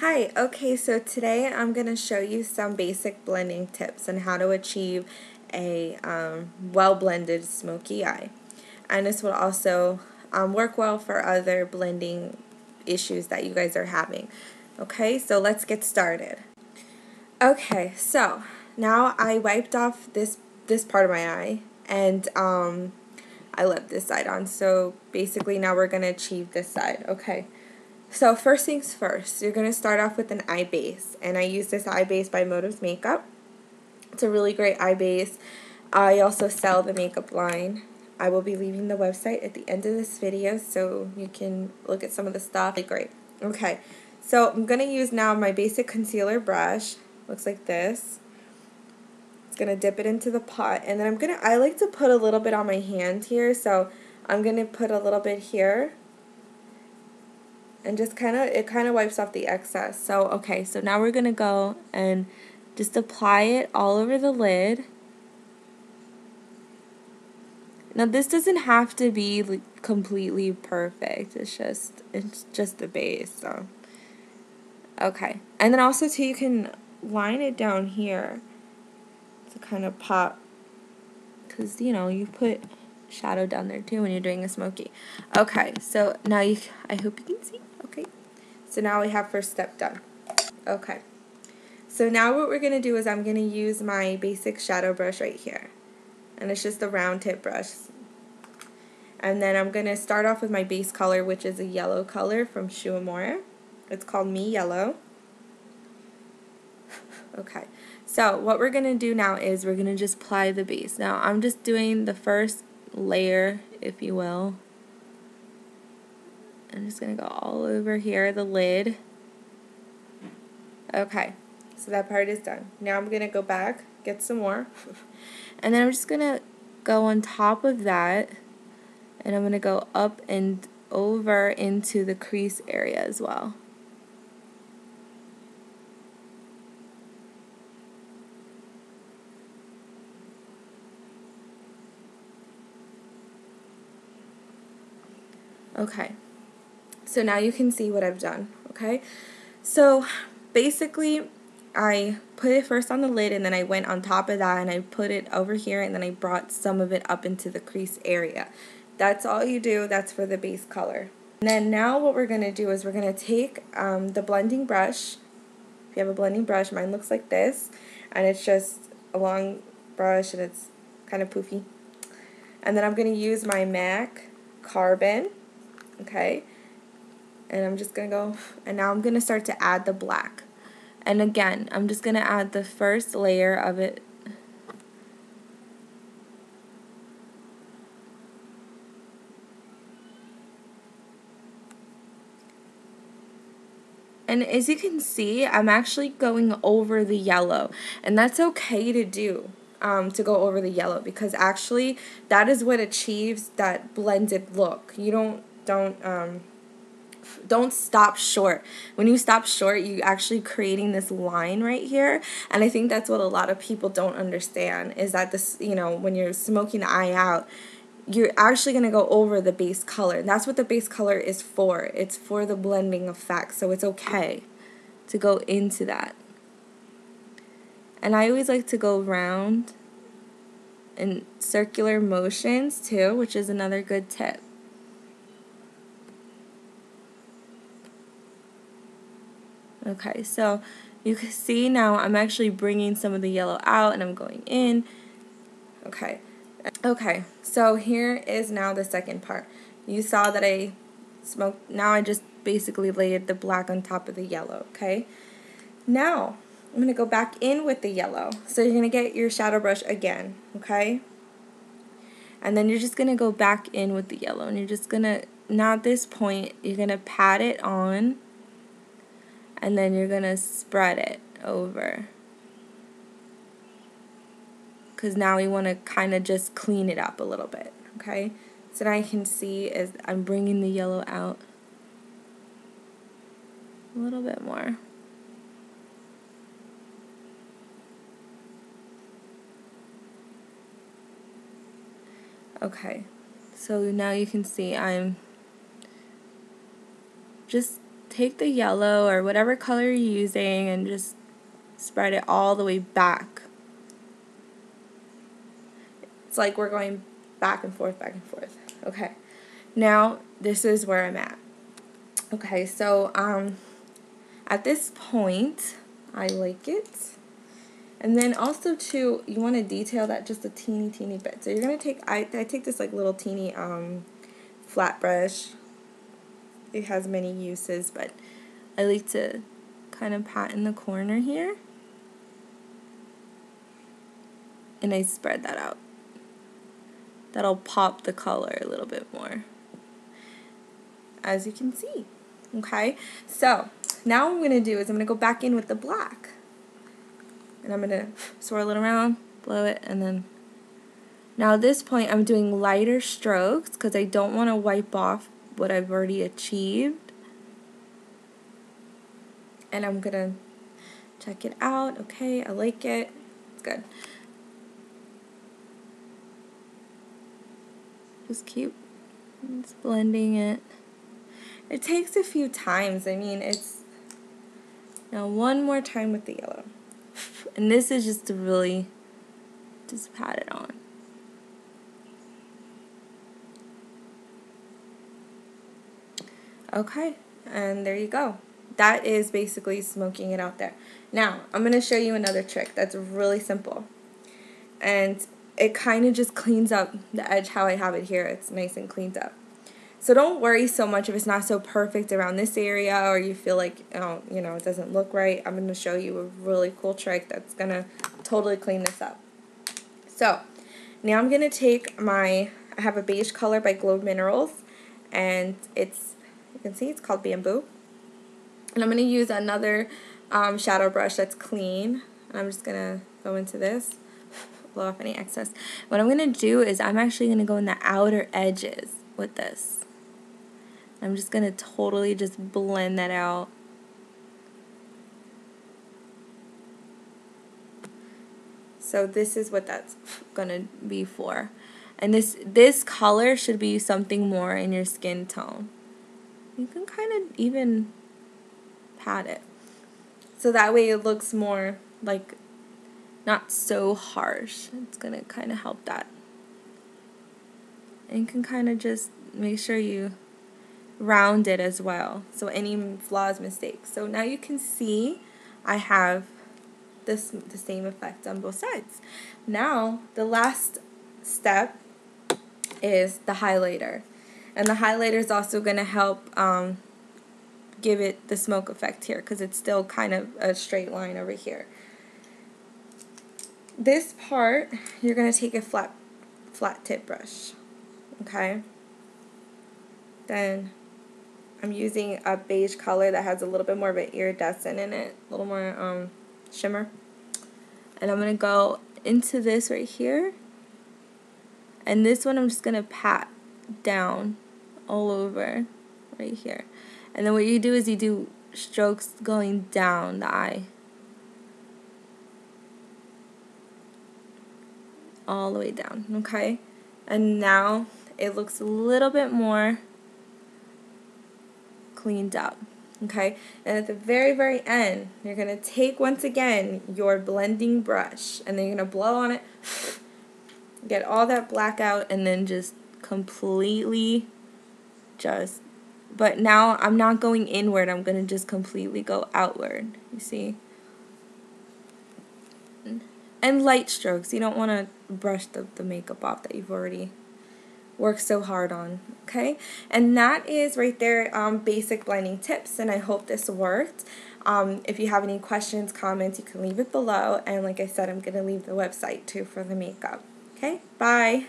Hi, okay, so today I'm going to show you some basic blending tips on how to achieve a well-blended smoky eye. And this will also work well for other blending issues that you guys are having. Okay, so let's get started. Okay, so now I wiped off this part of my eye, and I left this side on. So basically now we're going to achieve this side. Okay. So first things first, you're going to start off with an eye base, and I use this eye base by Motives Makeup. It's a really great eye base. I also sell the makeup line. I will be leaving the website at the end of this video so you can look at some of the stuff. Really great. Okay, so I'm going to use now my basic concealer brush. Looks like this. It's going to dip it into the pot, and then I like to put a little bit on my hand here, so I'm going to put a little bit here. And just it kind of wipes off the excess. So okay, so now we're gonna go and just apply it all over the lid. Now this doesn't have to be like completely perfect. It's just the base. So okay, and then also too, you can line it down here to kind of pop, because you know you put shadow down there too when you're doing a smoky. Okay, so now I hope you can see. Okay. So now we have first step done. Okay. So now what we're going to do is I'm going to use my basic shadow brush right here. And it's just a round tip brush. And then I'm going to start off with my base color, which is a yellow color from Shuamora. It's called Me Yellow. Okay. So what we're going to do now is we're going to just apply the base. Now I'm just doing the first layer, if you will. I'm just going to go all over here, the lid. Okay, so that part is done. Now I'm going to go back, get some more, and then I'm just going to go on top of that, and I'm going to go up and over into the crease area as well. Okay, so now you can see what I've done, okay? So basically, I put it first on the lid, and then I went on top of that, and I put it over here, and then I brought some of it up into the crease area. That's all you do. That's for the base color. And then now what we're going to do is we're going to take the blending brush. If you have a blending brush, mine looks like this, and it's just a long brush, and it's kind of poofy. And then I'm going to use my MAC Carbon, okay? And I'm just going to go, and now I'm going to start to add the black. And again, I'm just going to add the first layer of it. And as you can see, I'm actually going over the yellow. And that's okay to do, to go over the yellow, because actually that is what achieves that blended look. You don't stop short. When you stop short, you actually creating this line right here, and I think that's what a lot of people don't understand, is that this, you know, when you're smoking the eye out, you're actually going to go over the base color, and that's what the base color is for. It's for the blending effect, so it's okay to go into that. And I always like to go round in circular motions too, which is another good tip. Okay, so you can see now I'm actually bringing some of the yellow out, and I'm going in. Okay. Okay, so here is now the second part. You saw that I smoked. Now I just basically layered the black on top of the yellow, okay? Now, I'm going to go back in with the yellow. So you're going to get your shadow brush again, okay? And then you're just going to go back in with the yellow, and you're just going to, now at this point, you're going to pat it on, and then you're going to spread it over. Because now we want to kind of just clean it up a little bit, okay? So now you can see as I'm bringing the yellow out a little bit more. Okay, so now you can see I'm just take the yellow or whatever color you're using and just spread it all the way back. It's like we're going back and forth, back and forth. Okay, now this is where I'm at. Okay, so at this point, I like it. And then also too, you want to detail that just a teeny bit. So you're gonna take, I take this like little teeny flat brush. It has many uses, but I like to kind of pat in the corner here, and I spread that out. That'll pop the color a little bit more, as you can see. Okay, so now what I'm going to do is I'm going to go back in with the black, and I'm going to swirl it around, blow it, and then now at this point I'm doing lighter strokes because I don't want to wipe off what I've already achieved. And I'm going to check it out. Okay, I like it. It's good. Just keep blending it. It takes a few times. I mean, it's now one more time with the yellow. And this is just to really just pat it on. Okay, and there you go. That is basically smoking it out there. Now, I'm going to show you another trick that's really simple. And it kind of just cleans up the edge how I have it here. It's nice and cleaned up. So don't worry so much if it's not so perfect around this area or you feel like, oh, you know, it doesn't look right. I'm going to show you a really cool trick that's going to totally clean this up. So now I'm going to take I have a beige color by Glow Minerals, and it's, you can see it's called Bamboo. And I'm going to use another shadow brush that's clean. And I'm just going to go into this, blow off any excess. What I'm going to do is I'm actually going to go in the outer edges with this. I'm just going to totally just blend that out. So this is what that's going to be for. And this color should be something more in your skin tone. You can kind of even pat it. So that way it looks more like not so harsh. It's going to kind of help that. And you can kind of just make sure you round it as well. So any flaws, mistakes. So now you can see I have the same effect on both sides. Now the last step is the highlighter. And the highlighter is also going to help give it the smoke effect here because it's still kind of a straight line over here. This part, you're going to take a flat tip brush. Okay? Then I'm using a beige color that has a little bit more of an iridescent in it, a little more shimmer. And I'm going to go into this right here. And this one I'm just going to pat down all over right here. And then what you do is you do strokes going down the eye. All the way down, okay? And now it looks a little bit more cleaned up, okay? And at the very end, you're going to take once again your blending brush and then you're going to blow on it, get all that black out, and then just completely just, but now I'm not going inward, I'm going to just completely go outward, you see? And light strokes, you don't want to brush the makeup off that you've already worked so hard on, okay? And that is right there, basic blending tips, and I hope this worked. If you have any questions, comments, you can leave it below, and like I said, I'm going to leave the website too for the makeup. Okay, bye!